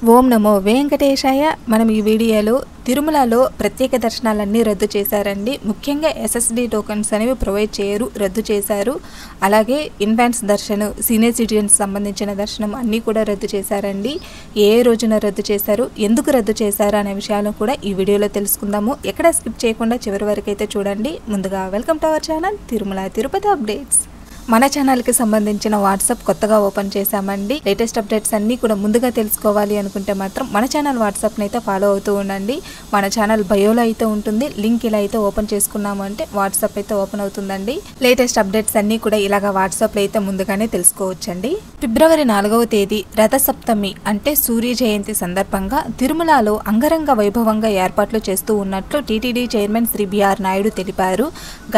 ఓం నమో వెంకటేశాయ. మనం ఈ వీడియోలో తిరుమలలో ప్రత్యేక దర్శనాలన్నీ రద్దు చేశారండి. ముఖ్యంగా ఎస్ఎస్డి టోకన్స్ అనేవి ప్రొవైడ్ చేయరు, రద్దు చేశారు. అలాగే ఇన్ఫాంట్స్ దర్శనం, సీనియర్ సిటిజన్స్ సంబంధించిన దర్శనం అన్నీ కూడా రద్దు చేశారండి. ఏ రోజున రద్దు చేశారు, ఎందుకు రద్దు చేశారు అనే విషయాలను కూడా ఈ వీడియోలో తెలుసుకుందాము. ఎక్కడ స్కిప్ చేయకుండా చివరి వరకు అయితే చూడండి. ముందుగా welcome to our channel Tirumala Tirupati updates. మన ఛానల్కి సంబంధించిన వాట్సాప్ కొత్తగా ఓపెన్ చేశామండి. లేటెస్ట్ అప్డేట్స్ అన్నీ కూడా ముందుగా తెలుసుకోవాలి అనుకుంటే మాత్రం మన ఛానల్ వాట్సాప్ని అయితే ఫాలో అవుతూ ఉండండి. మన ఛానల్ బయోలో అయితే ఉంటుంది. లింక్ ఇలా అయితే ఓపెన్ చేసుకున్నాము అంటే వాట్సాప్ అయితే ఓపెన్ అవుతుందండి. లేటెస్ట్ అప్డేట్స్ అన్నీ కూడా ఇలాగా వాట్సాప్లో అయితే ముందుగానే తెలుసుకోవచ్చండి. ఫిబ్రవరి 4వ తేదీ రథసప్తమి అంటే సూర్య జయంతి సందర్భంగా తిరుమలలో అంగరంగ వైభవంగా ఏర్పాట్లు చేస్తూ ఉన్నట్లు TTD chairman Shri BR Naidu తెలిపారు.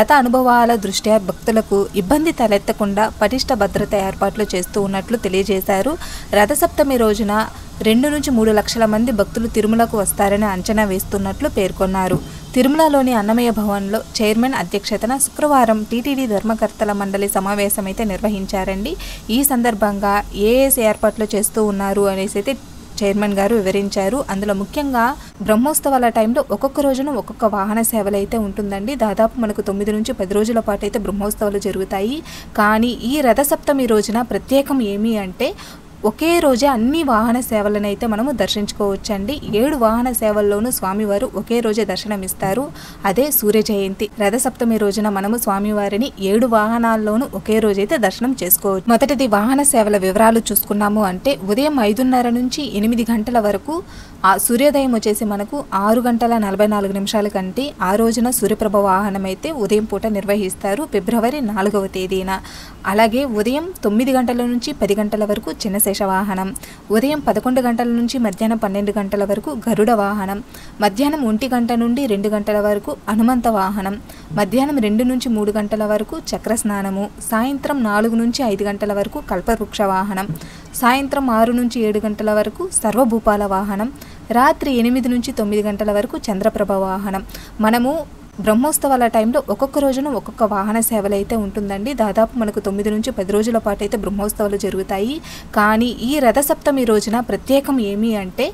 గత అనుభవాల దృష్ట్యా భక్తులకు ఇబ్బంది తలెత్తకుండా పటిష్ట భద్రత ఏర్పాట్లు చేస్తూ ఉన్నట్లు తెలియజేశారు. రథసప్తమి రోజున 2 నుంచి 3 లక్షల మంది భక్తులు తిరుమలకు వస్తారని అంచనా వేస్తున్నట్లు పేర్కొన్నారు. తిరుమలలోని అన్నమయ్య భవన్లో చైర్మన్ అధ్యక్షతన శుక్రవారం టీటీడీ ధర్మకర్తల మండలి సమావేశం అయితే నిర్వహించారండి. ఈ సందర్భంగా ఏర్పాట్లు చేస్తూ ఉన్నారు అనేసి అయితే చైర్మన్ గారు వివరించారు. అందులో ముఖ్యంగా బ్రహ్మోత్సవాల టైంలో ఒక్కొక్క రోజున ఒక్కొక్క వాహన సేవలు అయితే ఉంటుందండి. దాదాపు మనకు 9 నుంచి 10 రోజుల పాటు అయితే బ్రహ్మోత్సవాలు జరుగుతాయి. కానీ ఈ రథసప్తమి రోజున ప్రత్యేకం ఏమి అంటే ఒకే రోజే అన్ని వాహన సేవలను అయితే మనము దర్శించుకోవచ్చండి. 7 వాహన సేవల్లోనూ స్వామివారు ఒకే రోజే దర్శనమిస్తారు. అదే సూర్య జయంతి. రథసప్తమి రోజున మనము స్వామివారిని 7 వాహనాల్లోనూ ఒకే రోజైతే దర్శనం చేసుకోవచ్చు. మొదటిది వాహన సేవల వివరాలు చూసుకున్నాము అంటే ఉదయం 5:30 నుంచి 8 గంటల వరకు ఆ సూర్యోదయం వచ్చేసి మనకు 6 గంటల 44 నిమిషాల కంటే ఆ రోజున సూర్యప్రభ వాహనం అయితే ఉదయం పూట నిర్వహిస్తారు ఫిబ్రవరి 4వ తేదీన. అలాగే ఉదయం 9 గంటల నుంచి 10 గంటల వరకు చిన్న వాహనం, ఉదయం 11 గంటల నుంచి మధ్యాహ్నం 12 గంటల వరకు గరుడ వాహనం, మధ్యాహ్నం 1 గంట నుండి 2 గంటల వరకు హనుమంత వాహనం, మధ్యాహ్నం 2 నుంచి 3 గంటల వరకు చక్ర స్నానము, సాయంత్రం 4 నుంచి 5 గంటల వరకు కల్పవృక్ష వాహనం, సాయంత్రం 6 నుంచి 7 గంటల వరకు సర్వభూపాల వాహనం, రాత్రి 8 నుంచి 9 గంటల వరకు చంద్రప్రభ వాహనం. మనము బ్రహ్మోత్సవాల టైంలో ఒక్కొక్క రోజున ఒక్కొక్క వాహన సేవలు అయితే ఉంటుందండి. దాదాపు మనకు 9 నుంచి 10 రోజుల పాటు అయితే బ్రహ్మోత్సవాలు జరుగుతాయి. కానీ ఈ రథసప్తమి రోజున ప్రత్యేకం ఏమి అంటే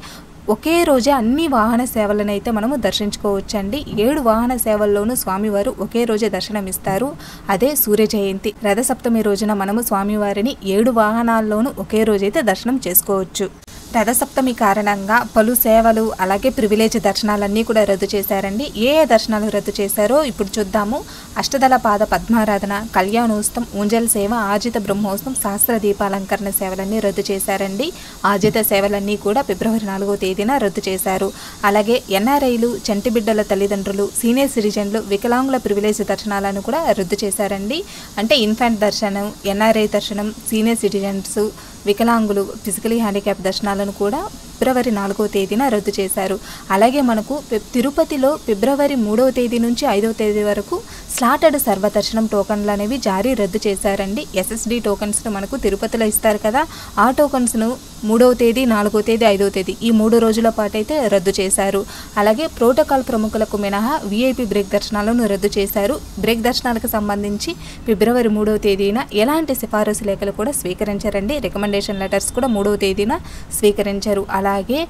ఒకే రోజే అన్ని వాహన సేవలను అయితే మనము దర్శించుకోవచ్చండి. 7 వాహన సేవల్లోనూ స్వామివారు ఒకే రోజే దర్శనమిస్తారు. అదే సూర్య జయంతి. రథసప్తమి రోజున మనము స్వామివారిని 7 వాహనాల్లోనూ ఒకే రోజైతే దర్శనం చేసుకోవచ్చు. రథసప్తమి కారణంగా పలు సేవలు అలాగే ప్రివిలేజ్ దర్శనాలన్నీ కూడా రద్దు చేశారండి. ఏ దర్శనాలు రద్దు చేశారో ఇప్పుడు చూద్దాము. అష్టదళ పాద పద్మారాధన, కళ్యాణోత్సవం, ఊంజల్ సేవ, ఆజిత బ్రహ్మోత్సవం, సహస్ర దీపాలంకరణ సేవలన్నీ రద్దు చేశారండి. ఆజిత సేవలన్నీ కూడా ఫిబ్రవరి 4వ తేదీన రద్దు చేశారు. అలాగే ఎన్ఆర్ఐలు, చంటి బిడ్డల తల్లిదండ్రులు, సీనియర్ సిటిజన్లు, వికలాంగుల ప్రివిలేజ్ దర్శనాలను కూడా రద్దు చేశారండి. అంటే ఇన్ఫాంట్ దర్శనం, ఎన్ఆర్ఐ దర్శనం, సీనియర్ సిటిజన్స్, వికలాంగులు, ఫిజికలీ హ్యాండిక్యాప్ దర్శనాలను కూడా ఫిబ్రవరి 4వ తేదీన రద్దు చేశారు. అలాగే మనకు తిరుపతిలో ఫిబ్రవరి 3వ తేదీ నుంచి 5వ తేదీ వరకు స్లాటెడ్ సర్వదర్శనం టోకన్లు అనేవి రద్దు చేశారండి. ఎస్ఎస్డి టోకన్స్ను మనకు తిరుపతిలో ఇస్తారు కదా, ఆ టోకన్స్ను 3వ తేదీ, 4వ తేదీ, 5వ తేదీ ఈ 3 రోజుల పాటు అయితే రద్దు చేశారు. అలాగే ప్రోటోకాల్ ప్రముఖులకు మినహా వీఐపీ బ్రేక్ దర్శనాలను రద్దు చేశారు. బ్రేక్ దర్శనాలకు సంబంధించి ఫిబ్రవరి 3వ తేదీన ఎలాంటి సిఫారసు లేఖలు కూడా స్వీకరించారండి. రికమెండేషన్ లెటర్స్ కూడా 3వ తేదీన స్వీకరించారు. అలాగే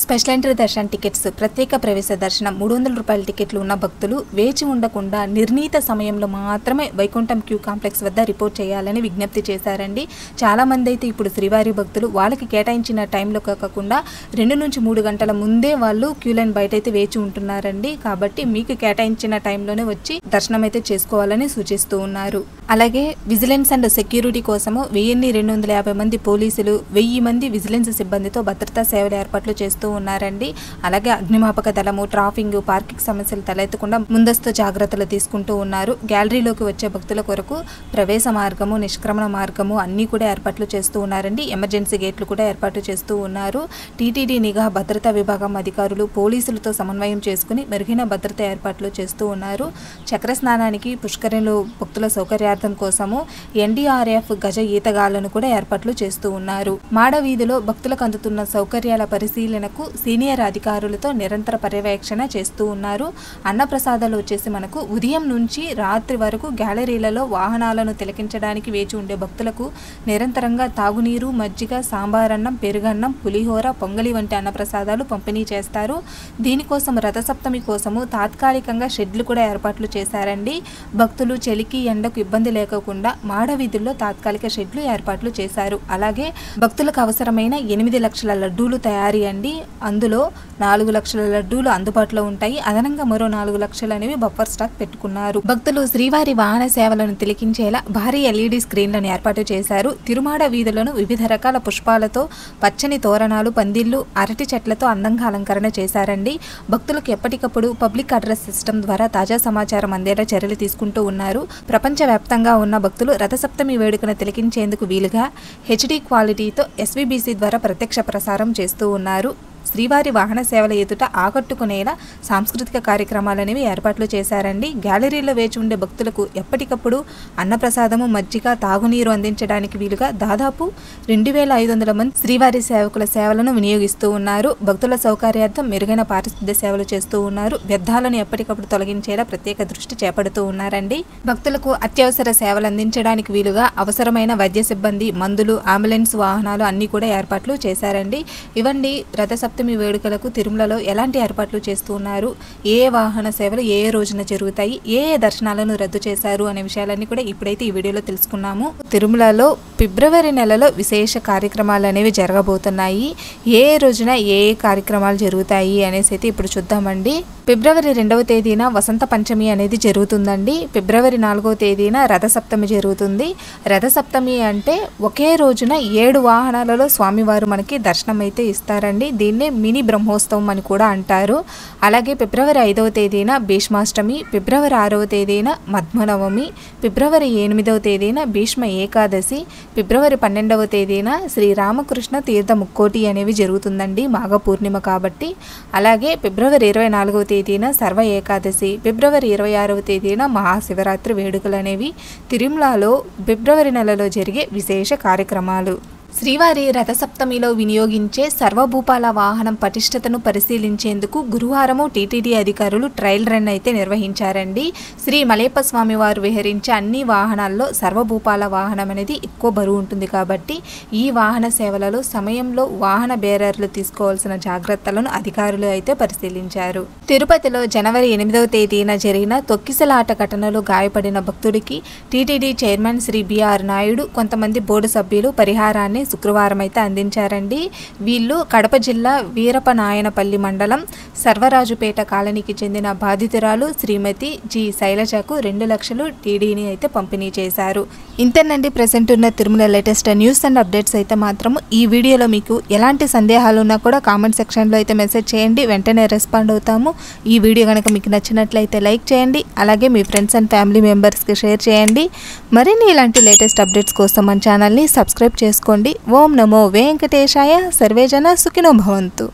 స్పెషల్ ఎంట్రీ దర్శన టికెట్స్, ప్రత్యేక ప్రవేశ దర్శనం 300 రూపాయల టికెట్లు ఉన్న భక్తులు వేచి ఉండకుండా నిర్ణీత సమయంలో మాత్రమే వైకుంఠం క్యూ కాంప్లెక్స్ వద్ద రిపోర్ట్ చేయాలని విజ్ఞప్తి చేశారండి. చాలామంది అయితే ఇప్పుడు శ్రీవారి భక్తులు వాళ్ళకి కేటాయించిన టైంలో కాకుండా 2 నుంచి 3 గంటల ముందే వాళ్ళు క్యూ లైన్ బయట అయితే వేచి ఉంటున్నారండి. కాబట్టి మీకు కేటాయించిన టైంలోనే వచ్చి దర్శనం అయితే చేసుకోవాలని సూచిస్తూ ఉన్నారు. అలాగే విజిలెన్స్ అండ్ సెక్యూరిటీ కోసము 1250 మంది పోలీసులు, 1000 మంది విజిలెన్స్ సిబ్బందితో భద్రతా సేవలు ఏర్పాట్లు చేస్తూ ఉన్నారండి. అలాగే అగ్నిమాపక దళము, ట్రాఫింగ్, పార్కింగ్ సమస్యలు తలెత్తకుండా ముందస్తు జాగ్రత్తలు తీసుకుంటూ ఉన్నారు. గ్యాలరీలోకి వచ్చే భక్తుల కొరకు ప్రవేశ మార్గము, నిష్క్రమణ మార్గము అన్నీ కూడా ఏర్పాట్లు చేస్తూ ఉన్నారండి. ఎమర్జెన్సీ గేట్లు కూడా ఏర్పాటు చేస్తూ ఉన్నారు. టీటీడీ నిఘా భద్రతా విభాగం అధికారులు పోలీసులతో సమన్వయం చేసుకుని మెరుగైన భద్రత ఏర్పాట్లు చేస్తూ ఉన్నారు. చక్ర స్నానానికి పుష్కరిణిలో భక్తుల సౌకర్యార్థం కోసము ఎన్డీఆర్ఎఫ్ గజ ఈతగాళ్లను కూడా ఏర్పాట్లు చేస్తూ ఉన్నారు. మాడ వీధిలో భక్తులకు అందుతున్న సౌకర్యాల పరిశీలనకు మనకు సీనియర్ అధికారులతో నిరంతర పర్యవేక్షణ చేస్తూ ఉన్నారు. అన్నప్రసాదాలు వచ్చేసి మనకు ఉదయం నుంచి రాత్రి వరకు గ్యాలరీలలో వాహనాలను తిలకించడానికి వేచి ఉండే భక్తులకు నిరంతరంగా తాగునీరు, మజ్జిగ, సాంబారన్నం, పెరుగన్నం, పులిహోర, పొంగలి వంటి అన్నప్రసాదాలు పంపిణీ చేస్తారు. దీనికోసం రథసప్తమి కోసము తాత్కాలికంగా షెడ్లు కూడా ఏర్పాట్లు చేశారండి. భక్తులు చలికి ఎండకు ఇబ్బంది లేకుండా మాడ వీధుల్లో తాత్కాలిక షెడ్లు ఏర్పాట్లు చేశారు. అలాగే భక్తులకు అవసరమైన 8 లక్షల లడ్డూలు తయారీ అండి. అందులో 4 లక్షల లడ్డూలు అందుబాటులో ఉంటాయి. అదనంగా మరో 4 లక్షలు అనేవి బఫర్ స్టాక్ పెట్టుకున్నారు. భక్తులు శ్రీవారి వాహన సేవలను తిలకించేలా భారీ LED స్క్రీన్లను ఏర్పాటు చేశారు. తిరుమాడ వీధులను వివిధ రకాల పుష్పాలతో, పచ్చని తోరణాలు, పందిళ్లు, అరటి చెట్లతో అందంగా అలంకరణ చేశారండి. భక్తులకు ఎప్పటికప్పుడు పబ్లిక్ అడ్రస్ సిస్టమ్ ద్వారా తాజా సమాచారం అందేలా చర్యలు తీసుకుంటూ ఉన్నారు. ప్రపంచవ్యాప్తంగా ఉన్న భక్తులు రథసప్తమి వేడుకను తిలకించేందుకు వీలుగా HD క్వాలిటీతో SVBC ద్వారా ప్రత్యక్ష ప్రసారం చేస్తూ ఉన్నారు. శ్రీవారి వాహన సేవల ఎదుట ఆకట్టుకునేలా సాంస్కృతిక కార్యక్రమాలనేవి ఏర్పాట్లు చేశారండి. గ్యాలరీలో వేచి ఉండే భక్తులకు ఎప్పటికప్పుడు అన్నప్రసాదము, మజ్జిగ, తాగునీరు అందించడానికి వీలుగా దాదాపు 2500 మంది శ్రీవారి సేవకుల సేవలను వినియోగిస్తూ ఉన్నారు. భక్తుల సౌకర్యార్థం మెరుగైన పారిశుద్ధ్య సేవలు చేస్తూ ఉన్నారు. వ్యర్థాలను ఎప్పటికప్పుడు తొలగించేలా ప్రత్యేక దృష్టి చేపడుతూ ఉన్నారండి. భక్తులకు అత్యవసర సేవలు అందించడానికి వీలుగా అవసరమైన వైద్య సిబ్బంది, మందులు, అంబులెన్స్ వాహనాలు అన్ని కూడా ఏర్పాట్లు చేశారండి. ఇవండి రథసప్తమి వేడుకలకు తిరుమలలో ఎలాంటి ఏర్పాట్లు చేస్తూ ఉన్నారు, ఏ వాహన సేవలు ఏ రోజున జరుగుతాయి, ఏ దర్శనాలను రద్దు చేశారు అనే విషయాలన్నీ కూడా ఇప్పుడైతే ఈ వీడియోలో తెలుసుకున్నాము. తిరుమలలో ఫిబ్రవరి నెలలో విశేష కార్యక్రమాలు అనేవి జరగబోతున్నాయి. ఏ రోజున ఏ కార్యక్రమాలు జరుగుతాయి అనేసి అయితే ఇప్పుడు చూద్దామండి. ఫిబ్రవరి 2వ తేదీన వసంత పంచమి అనేది జరుగుతుందండి. ఫిబ్రవరి 4వ తేదీన రథసప్తమి జరుగుతుంది. రథసప్తమి అంటే ఒకే రోజున 7 వాహనాలలో స్వామివారు మనకి దర్శనం అయితే ఇస్తారండి. దీన్నే మినీ బ్రహ్మోత్సవం అని కూడా అంటారు. అలాగే ఫిబ్రవరి 5వ తేదీన భీష్మాష్టమి, ఫిబ్రవరి 6వ తేదీన మధ్మనవమి, ఫిబ్రవరి 8వ తేదీన భీష్మ ఏకాదశి, ఫిబ్రవరి 12వ తేదీన శ్రీ రామకృష్ణ తీర్థ ముక్కోటి అనేవి జరుగుతుందండి, మాఘ పూర్ణిమ కాబట్టి. అలాగే ఫిబ్రవరి 24వ తేదీన సర్వ ఏకాదశి, ఫిబ్రవరి 26వ తేదీన మహాశివరాత్రి వేడుకలు అనేవి తిరుమలలో ఫిబ్రవరి నెలలో జరిగే విశేష కార్యక్రమాలు. శ్రీవారి రథసప్తమిలో వినియోగించే సర్వభూపాల వాహనం పటిష్టతను పరిశీలించేందుకు గురువారము టీటీడీ అధికారులు ట్రయల్ రన్ అయితే నిర్వహించారండి. శ్రీ మలయప్ప స్వామి వారు విహరించే అన్ని వాహనాల్లో సర్వభూపాల వాహనం అనేది ఎక్కువ బరువు ఉంటుంది కాబట్టి ఈ వాహన సేవలలో సమయంలో వాహన బేరర్లు తీసుకోవాల్సిన జాగ్రత్తలను అధికారులు అయితే పరిశీలించారు. తిరుపతిలో జనవరి 8వ తేదీన జరిగిన తొక్కిసలాట ఘటనలో గాయపడిన భక్తుడికి TTD chairman Shri BR Naidu, కొంతమంది బోర్డు సభ్యులు పరిహారాన్ని శుక్రవారం అయితే అందించారండి. వీళ్ళు కడప జిల్లా వీరపనాయనపల్లి మండలం సర్వరాజుపేట కాలనీకి చెందిన బాధితురాలు శ్రీమతి జి శైలజకు 2 లక్షలు టీడీని అయితే పంపిణీ చేశారు. ఇంతేనండి ప్రెసెంట్ ఉన్న Tirumala latest news and updates అయితే మాత్రం. ఈ వీడియోలో మీకు ఎలాంటి సందేహాలు ఉన్నా కూడా కామెంట్ సెక్షన్లో అయితే మెసేజ్ చేయండి, వెంటనే రెస్పాండ్ అవుతాము. ఈ వీడియో కనుక మీకు నచ్చినట్లయితే లైక్ చేయండి, అలాగే మీ ఫ్రెండ్స్ అండ్ ఫ్యామిలీ మెంబర్స్కి షేర్ చేయండి. మరిన్ని ఇలాంటి లేటెస్ట్ అప్డేట్స్ కోసం మన ఛానల్ని సబ్స్క్రైబ్ చేసుకోండి. ఓం నమో వెంకటేశాయ. సర్వేజన సుఖినో భవంతు.